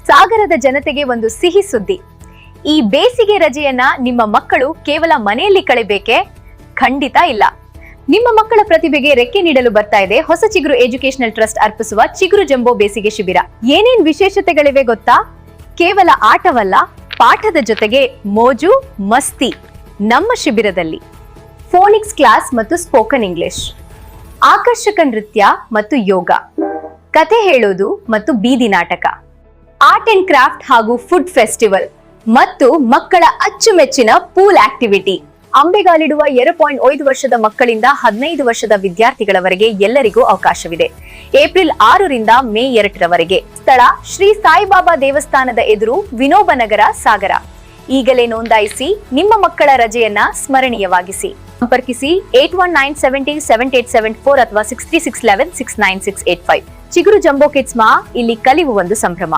ಸಾಗರದ ಜನತೆಗೆ ಒಂದು ಸಿಹಿ ಸುದ್ದಿ. ಈ ಬೇಸಿಗೆ ರಜೆಯನ್ನ ನಿಮ್ಮ ಮಕ್ಕಳು ಕೇವಲ ಮನೆಯಲ್ಲಿ ಕಳೆಬೇಕೆ? ಖಂಡಿತ ಇಲ್ಲ. ನಿಮ್ಮ ಮಕ್ಕಳ ಪ್ರತಿಭೆಗೆ ರೆಕ್ಕೆ ನೀಡಲು ಬರ್ತಾ ಇದೆ ಹೊಸ ಚಿಗುರು ಎಜುಕೇಶನಲ್ ಟ್ರಸ್ಟ್ ಅರ್ಪಿಸುವ ಚಿಗುರು ಜಂಬೋ ಬೇಸಿಗೆ ಶಿಬಿರ. ಏನೇನ್ ವಿಶೇಷತೆಗಳಿವೆ ಗೊತ್ತಾ? ಕೇವಲ ಆಟವಲ್ಲ, ಪಾಠದ ಜೊತೆಗೆ ಮೋಜು ಮಸ್ತಿ. ನಮ್ಮ ಶಿಬಿರದಲ್ಲಿ ಫೋನಿಕ್ಸ್ ಕ್ಲಾಸ್ ಮತ್ತು ಸ್ಪೋಕನ್ ಇಂಗ್ಲಿಷ್, ಆಕರ್ಷಕ ನೃತ್ಯ ಮತ್ತು ಯೋಗ, ಕತೆ ಹೇಳೋದು ಮತ್ತು ಬೀದಿ ನಾಟಕ, ಆರ್ಟ್ ಅಂಡ್ ಕ್ರಾಫ್ಟ್ ಹಾಗೂ ಫುಡ್ ಫೆಸ್ಟಿವಲ್ ಮತ್ತು ಮಕ್ಕಳ ಅಚ್ಚುಮೆಚ್ಚಿನ ಪೂಲ್ ಆಕ್ಟಿವಿಟಿ. ಅಂಬೆಗಾಲಿಡುವ 2.5 ವರ್ಷದ ಮಕ್ಕಳಿಂದ 15 ವರ್ಷದ ವಿದ್ಯಾರ್ಥಿಗಳವರೆಗೆ ಎಲ್ಲರಿಗೂ ಅವಕಾಶವಿದೆ. ಏಪ್ರಿಲ್ 6 ರಿಂದ ಮೇ 2 ರವರೆಗೆ. ಸ್ಥಳ ಶ್ರೀ ಸಾಯಿಬಾಬಾ ದೇವಸ್ಥಾನದ ಎದುರು, ವಿನೋಬ ನಗರ, ಸಾಗರ. ಈಗಲೇ ನೋಂದಾಯಿಸಿ ನಿಮ್ಮ ಮಕ್ಕಳ ರಜೆಯನ್ನ ಸ್ಮರಣೀಯವಾಗಿಸಿ. ಸಂಪರ್ಕಿಸಿ 8197078774 ಅಥವಾ 6361169685. ಚಿಗುರು ಜಂಬೋ ಕಿಡ್ಸ್ ಮಾ, ಇಲ್ಲಿ ಕಲಿವು ಒಂದು ಸಂಭ್ರಮ.